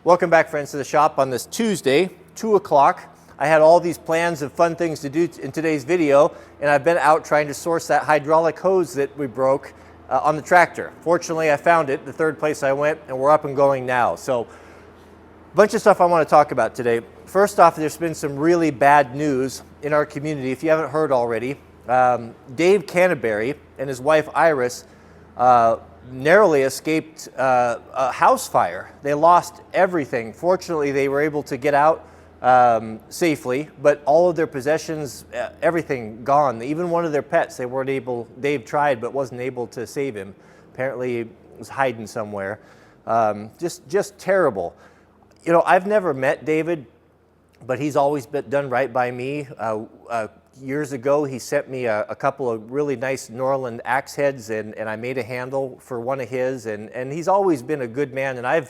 Welcome back, friends, to the shop on this Tuesday, 2 o'clock. I had all these plans of fun things to do in today's video, and I've been out trying to source that hydraulic hose that we broke on the tractor. Fortunately, I found it, the third place I went, and we're up and going now. So, a bunch of stuff I want to talk about today. First off, there's been some really bad news in our community. If you haven't heard already, Dave Canterbury and his wife Iris narrowly escaped a house fire. They lost everything. Fortunately, they were able to get out safely, but all of their possessions, everything gone. Even one of their pets, they weren't able, Dave tried but wasn't able to save him. Apparently he was hiding somewhere. Just terrible. You know, I've never met David, but he's always done right by me. Years ago, he sent me a couple of really nice Norland axe heads, and I made a handle for one of his, and he's always been a good man. And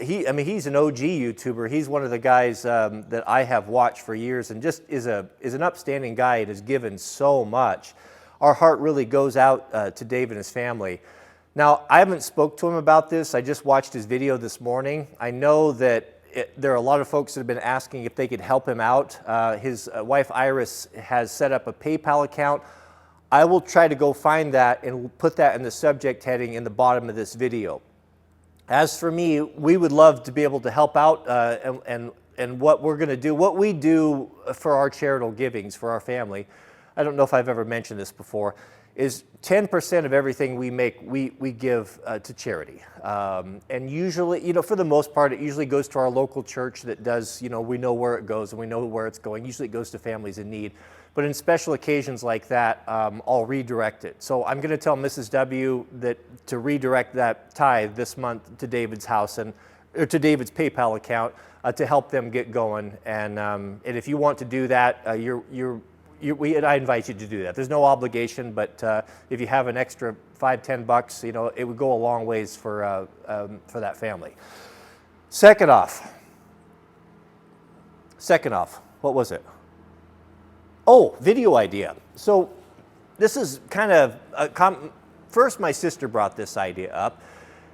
he's an OG YouTuber. He's one of the guys that I have watched for years, and just is an upstanding guy and has given so much. Our heart really goes out to Dave and his family. Now, I haven't spoke to him about this. I just watched his video this morning. I know that there are a lot of folks that have been asking if they could help him out. His wife Iris has set up a PayPal account. I will try to go find that and put that in the subject heading in the bottom of this video. As for me, we would love to be able to help out and what we're going to do, what we do for our charitable givings for our family. I don't know if I've ever mentioned this before, is 10% of everything we make, we give to charity. And usually, you know, for the most part, it usually goes to our local church that does, you know, we know where it goes and we know where it's going. Usually it goes to families in need. But in special occasions like that, I'll redirect it. So I'm going to tell Mrs. W that to redirect that tithe this month to David's house or to David's PayPal account to help them get going. And if you want to do that, I invite you to do that. There's no obligation, but if you have an extra $5-10, you know, it would go a long ways for that family. Second off, what was it? Oh, video idea. So this is kind of first my sister brought this idea up,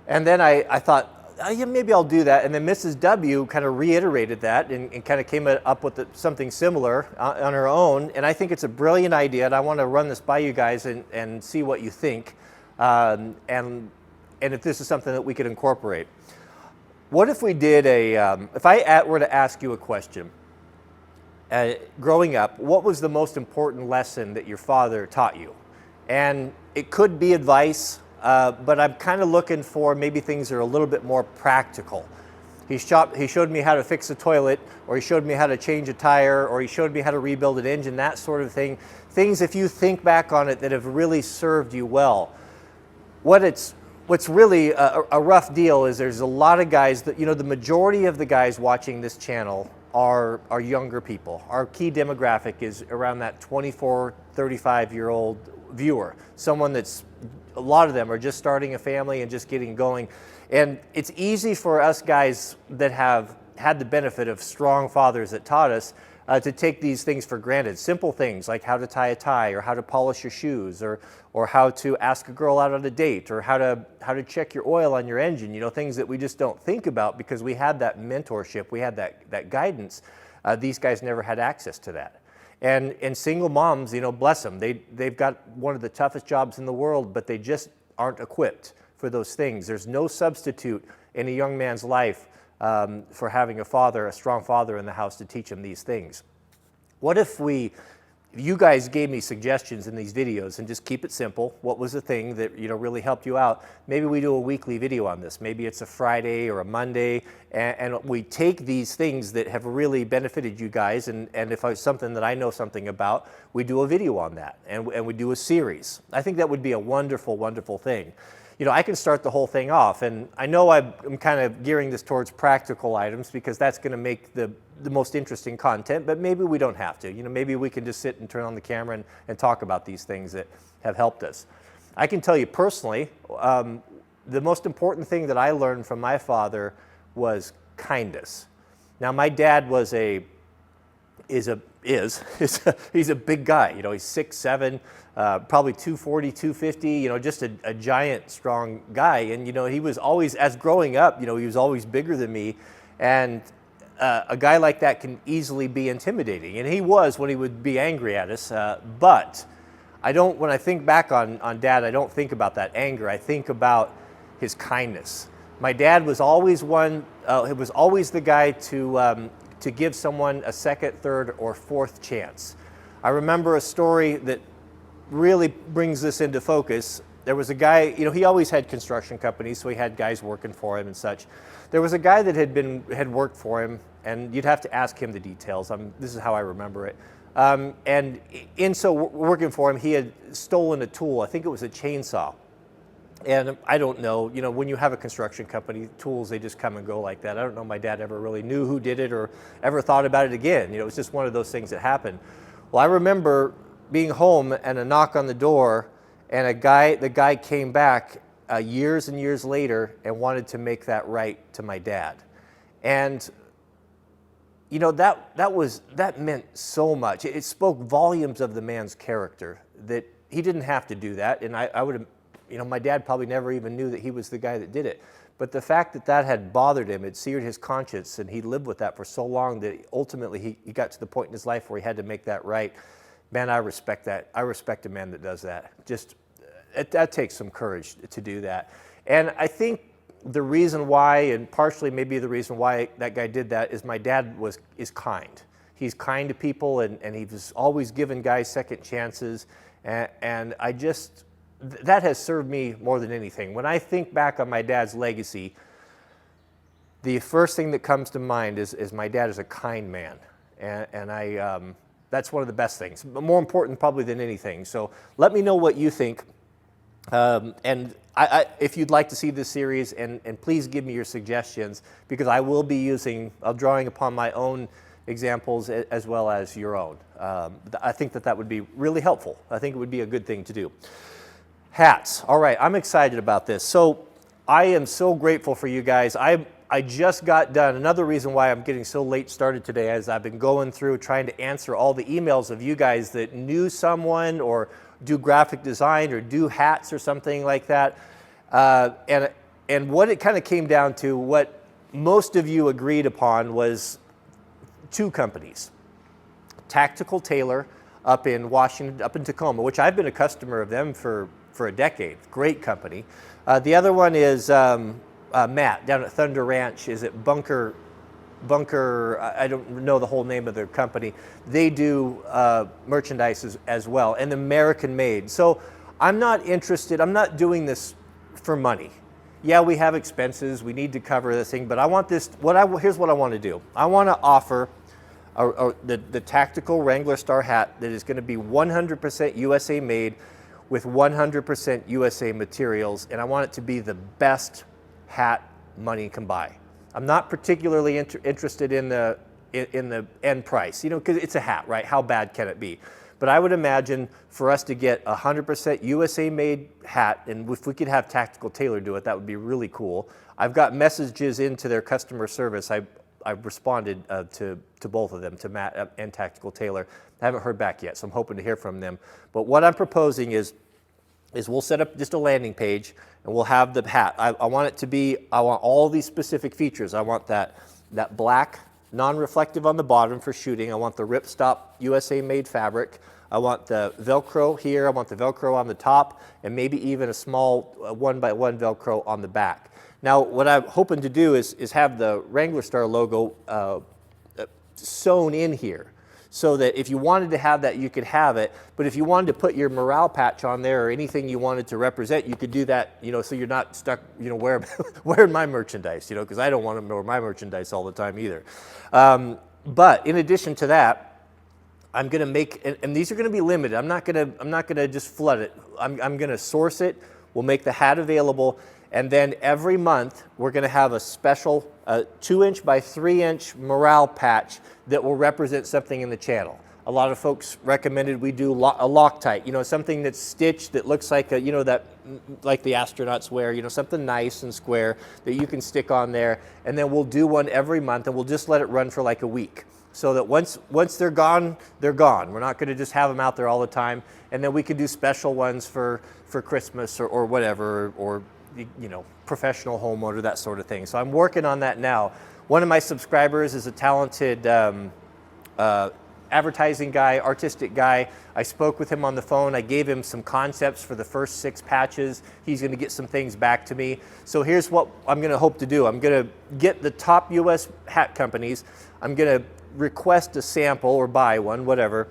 and then I thought, yeah, maybe I'll do that. And then Mrs. W kind of reiterated that and kind of came up with something similar on her own. And I think it's a brilliant idea, and I want to run this by you guys and see what you think, and if this is something that we could incorporate. What if we did if I were to ask you a question, growing up, what was the most important lesson that your father taught you? And it could be advice, but I'm kind of looking for maybe things that are a little bit more practical. He showed me how to fix a toilet, or he showed me how to change a tire, or he showed me how to rebuild an engine, that sort of thing. Things, if you think back on it, that have really served you well. What's really a rough deal is there's a lot of guys that, you know, the majority of the guys watching this channel are younger people. Our key demographic is around that 24, 35-year-old viewer. Someone that's, a lot of them are just starting a family and just getting going. And it's easy for us guys that have had the benefit of strong fathers that taught us to take these things for granted. Simple things like how to tie a tie, or how to polish your shoes, or how to ask a girl out on a date, or how to check your oil on your engine. You know, things that we just don't think about because we had that mentorship, we had that guidance. These guys never had access to that. And single moms, you know, bless them, they've got one of the toughest jobs in the world, but they just aren't equipped for those things. There's no substitute in a young man's life for having a strong father in the house to teach him these things. What if you guys gave me suggestions in these videos, and just keep it simple? What was the thing that, you know, really helped you out? Maybe we do a weekly video on this. Maybe it's a Friday or a Monday, and we take these things that have really benefited you guys, and if it's something that I know something about, we do a video on that, and we do a series. I think that would be a wonderful, wonderful thing. You know, I can start the whole thing off, and I know I'm kind of gearing this towards practical items because that's going to make the most interesting content, but maybe we don't have to. You know, maybe we can just sit and turn on the camera and talk about these things that have helped us. I can tell you personally, the most important thing that I learned from my father was kindness. Now, my dad he's a big guy. You know, he's 6'7", probably 240, 250, you know, just a giant, strong guy. And, you know, he was always, as growing up, you know, he was always bigger than me. And a guy like that can easily be intimidating, and he was when he would be angry at us. But I don't. When I think back on Dad, I don't think about that anger. I think about his kindness. My dad was always one. He was always the guy to give someone a second, third, or fourth chance. I remember a story that really brings this into focus. There was a guy, he always had construction companies, so he had guys working for him and such. There was a guy that had worked for him, and you'd have to ask him the details. This is how I remember it. And working for him, he had stolen a tool. I think it was a chainsaw. And I don't know, when you have a construction company, tools, they just come and go like that. I don't know my dad ever really knew who did it or ever thought about it again. It was just one of those things that happened. Well, I remember being home and a knock on the door, and the guy came back years and years later and wanted to make that right to my dad. And that meant so much. It spoke volumes of the man's character that he didn't have to do that. And I would have, my dad probably never even knew that he was the guy that did it. But the fact that had bothered him, it seared his conscience, and he lived with that for so long that ultimately he got to the point in his life where he had to make that right. Man, I respect that. I respect a man that does that. Just, that takes some courage to do that. And I think the reason why, and partially maybe the reason why that guy did that, is my dad is kind. He's kind to people, and he was always giving guys second chances. And that has served me more than anything. When I think back on my dad's legacy, the first thing that comes to mind is my dad is a kind man. And that's one of the best things, but more important probably than anything. So let me know what you think. And if you'd like to see this series, and please give me your suggestions, because I will be drawing upon my own examples as well as your own. I think that would be really helpful. I think it would be a good thing to do. Hats. All right, I'm excited about this. So I am so grateful for you guys. I just got done. Another reason why I'm getting so late started today is I've been going through trying to answer all the emails of you guys that knew someone or do graphic design or do hats or something like that. And what it kind of came down to, what most of you agreed upon, was two companies. Tactical Tailor up in Washington, up in Tacoma, which I've been a customer of them for a decade. Great company. The other one is Matt down at Thunder Ranch. Is it Bunker? I don't know the whole name of their company. They do merchandise as well, and American made. So I'm not interested. I'm not doing this for money. Yeah, we have expenses. We need to cover this thing, but I want this. Here's what I want to do. I want to offer the tactical Wranglerstar hat that is going to be 100% USA made, with 100% USA materials, and I want it to be the best hat money can buy. I'm not particularly interested in the end price, because it's a hat, right? How bad can it be? But I would imagine for us to get 100% USA made hat, and if we could have Tactical Tailor do it, that would be really cool. I've got messages into their customer service. I've responded to both of them, to Matt and Tactical Tailor. I haven't heard back yet, so I'm hoping to hear from them. But what I'm proposing is we'll set up just a landing page, and we'll have the hat. I want all these specific features. I want that black, non-reflective on the bottom for shooting. I want the ripstop USA made fabric. I want the Velcro here. I want the Velcro on the top, and maybe even a small 1x1 Velcro on the back. Now, what I'm hoping to do is have the Wranglerstar logo sewn in here, so that if you wanted to have that, you could have it. But if you wanted to put your morale patch on there or anything you wanted to represent, you could do that, so you're not stuck, wearing my merchandise, because I don't want to wear my merchandise all the time either. But in addition to that, I'm going to make, and these are going to be limited. I'm not going to just flood it. I'm going to source it. We'll make the hat available. And then every month, we're going to have a special 2-inch by 3-inch morale patch that will represent something in the channel. A lot of folks recommended we do a Loctite, something that's stitched that looks like like the astronauts wear, something nice and square that you can stick on there. And then we'll do one every month, and we'll just let it run for like a week, so that once they're gone, they're gone. We're not going to just have them out there all the time. And then we can do special ones for Christmas or whatever, or professional homeowner, that sort of thing. So I'm working on that now. One of my subscribers is a talented advertising guy, artistic guy. I spoke with him on the phone. I gave him some concepts for the first 6 patches. He's going to get some things back to me. So here's what I'm going to hope to do. I'm going to get the top US hat companies. I'm going to request a sample or buy one, whatever.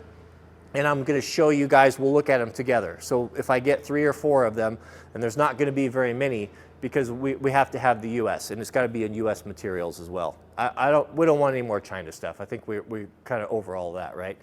And I'm going to show you guys, we'll look at them together. So if I get 3 or 4 of them, and there's not going to be very many, because we have to have the US, and it's got to be in US materials as well. We don't want any more China stuff. I think we kind of over all that, right?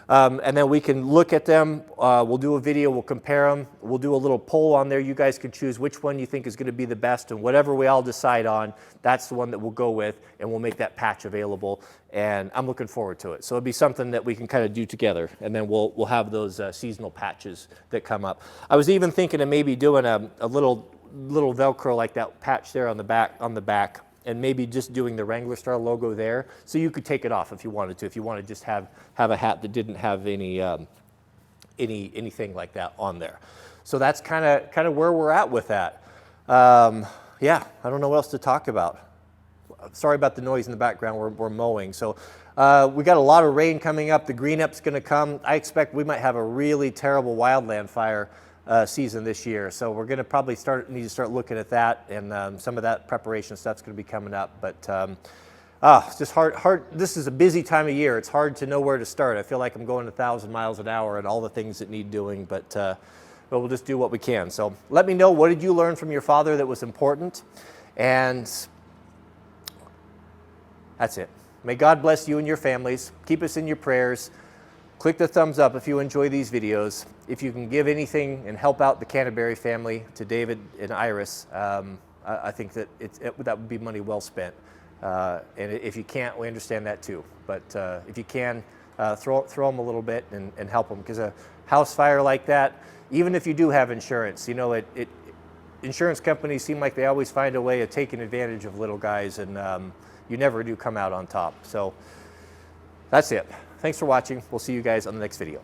And then we can look at them. We'll do a video, we'll compare them. We'll do a little poll on there. You guys can choose which one you think is going to be the best, and whatever we all decide on, that's the one that we'll go with, and we'll make that patch available. And I'm looking forward to it. So it'll be something that we can kind of do together, and then we'll have those seasonal patches that come up. I was even thinking of maybe doing a little Velcro like that patch there on the back, and maybe just doing the Wranglerstar logo there, so you could take it off if you wanted to. If you want to just have a hat that didn't have anything like that on there. So that's kind of where we're at with that. Yeah, I don't know what else to talk about. Sorry about the noise in the background. We're mowing. So we got a lot of rain coming up. The green up's going to come. I expect we might have a really terrible wildland fire season this year. So we're going to probably need to start looking at that, and some of that preparation stuff's going to be coming up. But it's just hard. This is a busy time of year. It's hard to know where to start. I feel like I'm going 1,000 miles an hour and all the things that need doing, but we'll just do what we can. So let me know, what did you learn from your father that was important? And that's it. May God bless you and your families. Keep us in your prayers. Click the thumbs up if you enjoy these videos. If you can give anything and help out the Canterbury family, to David and Iris, I think that that would be money well spent. And if you can't, we understand that too. But if you can, throw them a little bit and help them, because a house fire like that, even if you do have insurance, you know, insurance companies seem like they always find a way of taking advantage of little guys, and you never do come out on top. So that's it. Thanks for watching. We'll see you guys on the next video.